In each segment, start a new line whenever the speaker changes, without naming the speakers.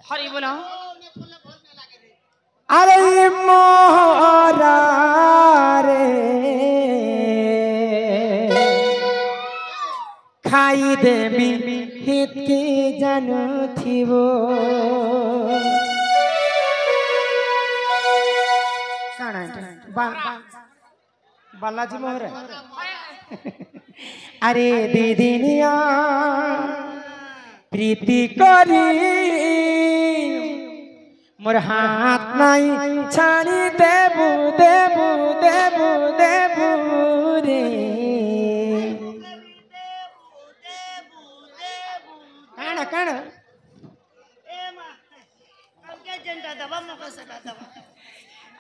हरि बोलो
अरे मोहरा रे खाई देवी हित के जानू थिबो बालाजी मोहरा अरे दीदिनिया प्रीति करी मोर हाथ नहीं छाड़ी देबू देबू देबू देबू रे काना काना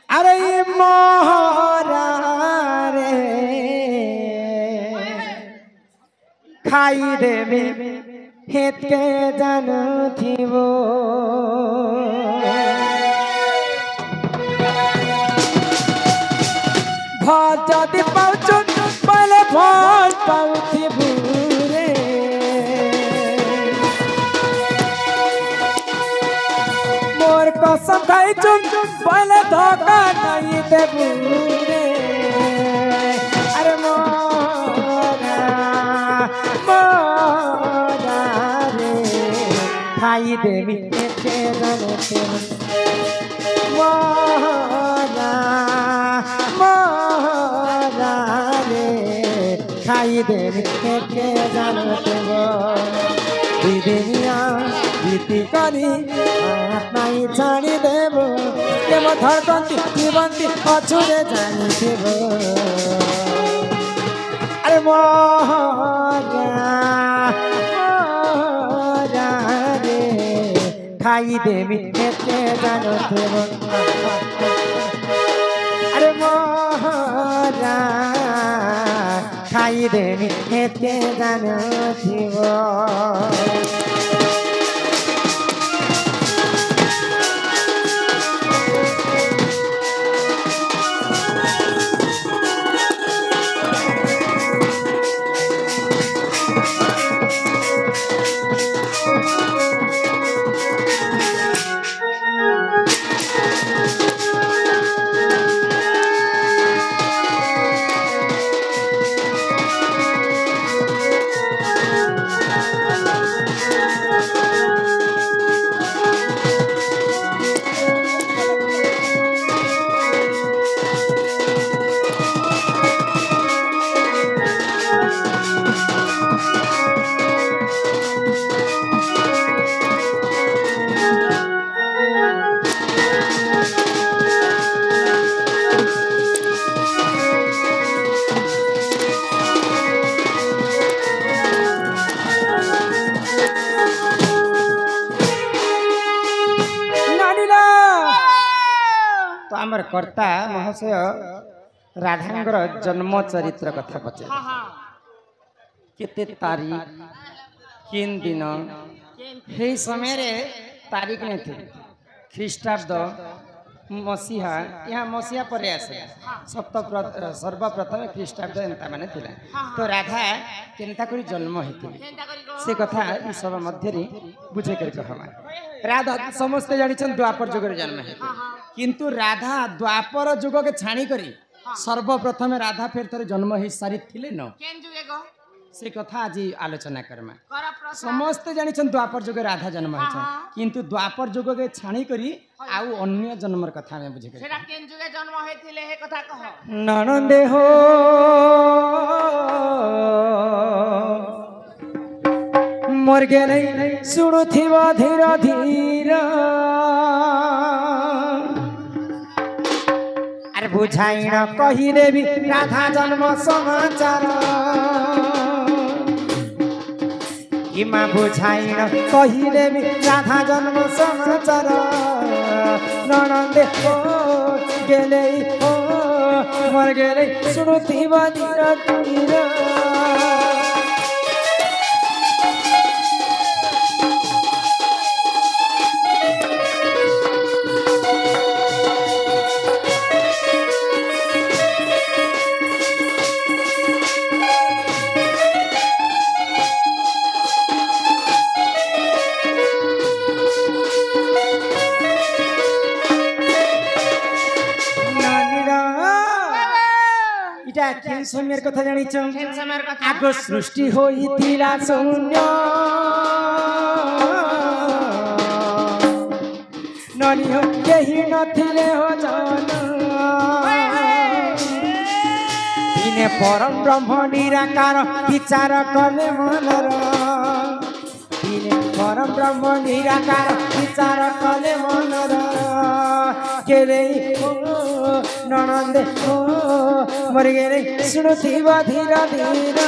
अरे मोहरा रे खाई देवी हित के जानू थिबो भल जदि पाउछु पहले भल पाउथिबु रे मोर कसम खाइछु पहले धोखा नहीं देबु रे अरे मोरा मोरा रे खाई देवी के जानते मोरा मोरा रे खाई देवी के जानते वो दीदिनिया प्रीति करी नहीं छाड़ी देबो के मो धड़कती जीवंती अछुरे जानी देबो अरे मोरा मोरा रे खाई देवी के जानते वो अरे मोरा खाई देवी के जानते वो आमर कर्ता महाशय राधांगर जन्म चरित्र कथा पचे केते तारीख किन दिन हे समय रे तारीख नहीं थी ख्रीष्टाब्द मसीहा यहाँ मसीहा पर आसे सर्वप्रथम ख्रीष्टाब्द एंता माने थिला तो राधा केनता करी जन्म हेती से कथा ई सब मध्य रे बुझे कर कहमा राधा समस्त जानि छन द्वापर जुग रे जन्म हेती किंतु राधा द्वापर जुग के छाणी करी सर्वप्रथम राधा फिर थरे जन्म हे सारी थिले न
केन जुगे गो
से कथा आज आलोचना करमा समस्त जानि छन द्वापर जुग राधा जन्म हे छन किंतु द्वापर जुग के छाणी करी आउ अन्य जन्मर कथा में बुझे
सेरा केन जुगे जन्म हेतिले हे कथा कह
ननंदे हो मोर गेलै सुनुथिब धीर धीर अरे बुझाइन कही देवी राधा जन्म समाचार हिमा बुझाइन कही देवी राधा जन्म समाचार ननंदे हो गेलै हो मोर गेलै सुनुथिब धीर धीर এটা কেন সময়ের কথা জানিছ
কেন সময়ের কথা
আগ সৃষ্টি হইতিলা শূন্য ননি কেহি নথিলে হো জন দিনে পরম ব্রহ্ম নিরাকার বিচার কলে মনর দিনে পরম ব্রহ্ম নিরাকার বিচার কলে মনর গেলে ননন্দে মরে গেলে শুনুথিব ধীর ধীর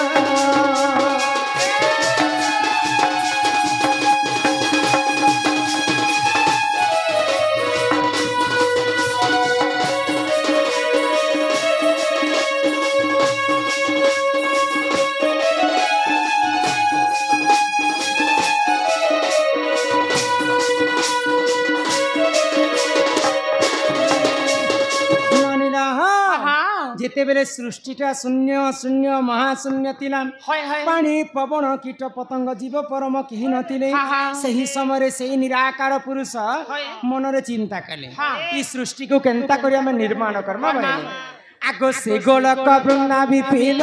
যেতেবেলে সৃষ্টিটা শূন্য শূন্য মহাশূন্য ଥିଲା পানি পবন কীট পতঙ্গ জীব পরম কেহি নଥିଲେ ସେହି ସମୟରେ ସେହି ନିରାକାର ପୁରୁଷ ମନରେ ଚିନ୍ତା କଲେ এই ସୃଷ୍ଟିକୁ କେନ୍ତା କରି ଆମେ ନିର୍ମାଣ କର୍ମା ବୋଲେ ଆଗ ସେ ଗୋଲକ ବୃନ୍ଦା ବିପିନ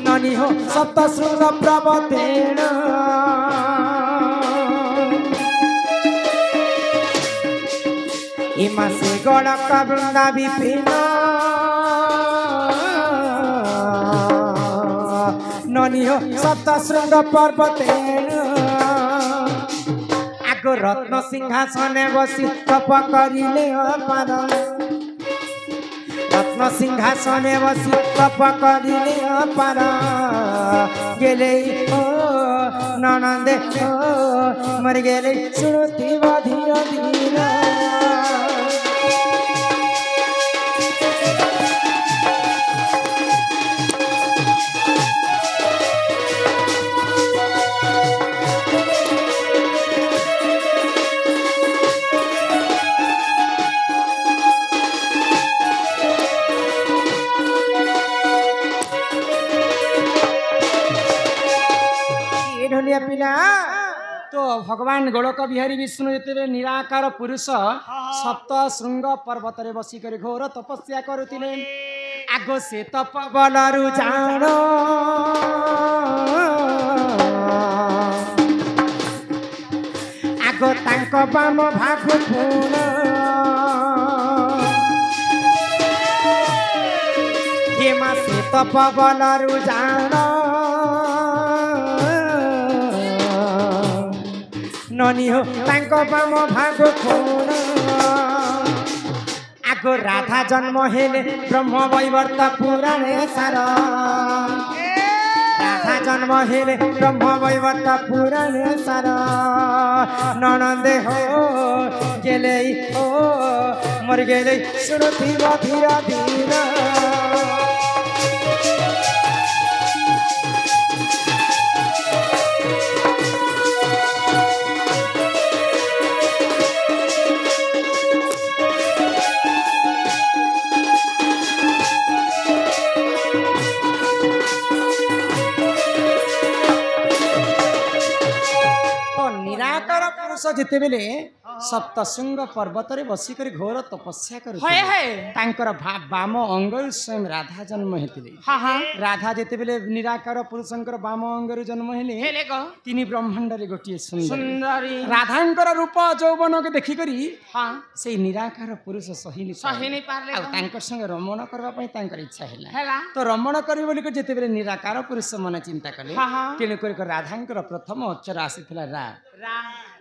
ନନି ହୋ ସପ୍ତ ଶୃଙ୍ଗ ପ୍ରବତେଣ ইমাসে গড়ক বৃন্দা বিপিন ননিহ সপ্ত শৃঙ্গ পর্বতেন আগ রত্ন সিংহাসনে বসি তপ করিলে অপার রত্ন সিংহাসনে বসি তপ করিলে অপার গেলে ননন্দে মরে গেলে শুনুথিব ধীর ধীর पिला तो भगवान गोलक बिहारी विष्णु जिते निराकार पुरुष सप्त श्रृंग पर्वत रे बसी कर घोर तपस्या करुतिले आगो से तप बलरु जाण आगो तांक बाम भागु पूर्ण हेमा से तप बलरु जाण ननी हो तांक बाम भाग खूण आगो राधा जन्म हेले ब्रह्म वैवर्त पुराणे सार राधा जन्म हेले ब्रह्म वैवर्त पुराणे सार ननंदे हो गेले हो मर गेले शुणुथिब धीर धीर जिते बेले सप्तशृंग पर्वत रे बसी कर घोर तपस्या कर बाम अंग स्वयं राधा जन्म हेतिले राधा जिते बेले निराकार पुरुषंकर बाम अंगरु जन्म हेले तिनी ब्रह्मांड रे गोटिए सुंदरी राधांकर रूप यौवन के देखि करी से निराकार पुरुष सही नहीं पारले आ तांकर संग रमण करबा पई तांकर इच्छा हैला तो रमण करी बोली के जिते बेले निराकार पुरुष मन चिंता कले तेनु कर राधांकर प्रथम अक्षर आसीथिला रा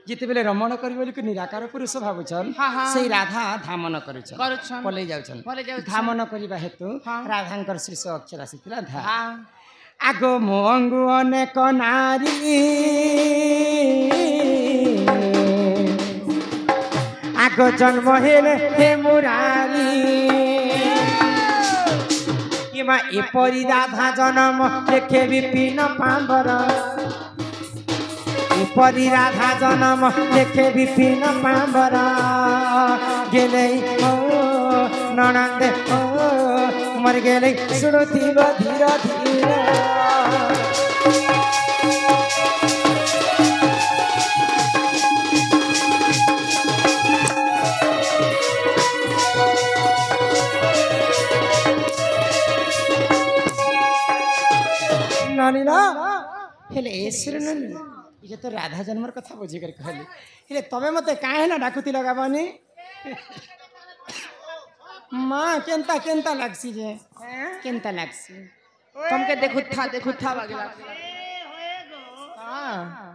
जिते बेले रमण करी बोली के निराकार पुरुष भाबुछन से राधा धामन करूछन पले जाउछन धामन करिबा हेतु राधांकर शीर्ष अक्षर आसीथिला धा आगो मोंगु अनेक नारी आगो जन्म हेले हे मुरारी इमा एपरि राधा जन्म देखे विपिन पांबर एपरि राधा जन्म देखे विपिन पांबर गेले हो ननंदे हो मर गेले शुणुथिब धीर धीर कहनी ना हेले ए सुननी ये तो राधा जन्मर कथा बुझी कर कहली हेले तबे मते काहे ना डाकुती लगाबानी मां केनता केनता लागसी जे केनता लागसी
तुमके देखु था बागला
हां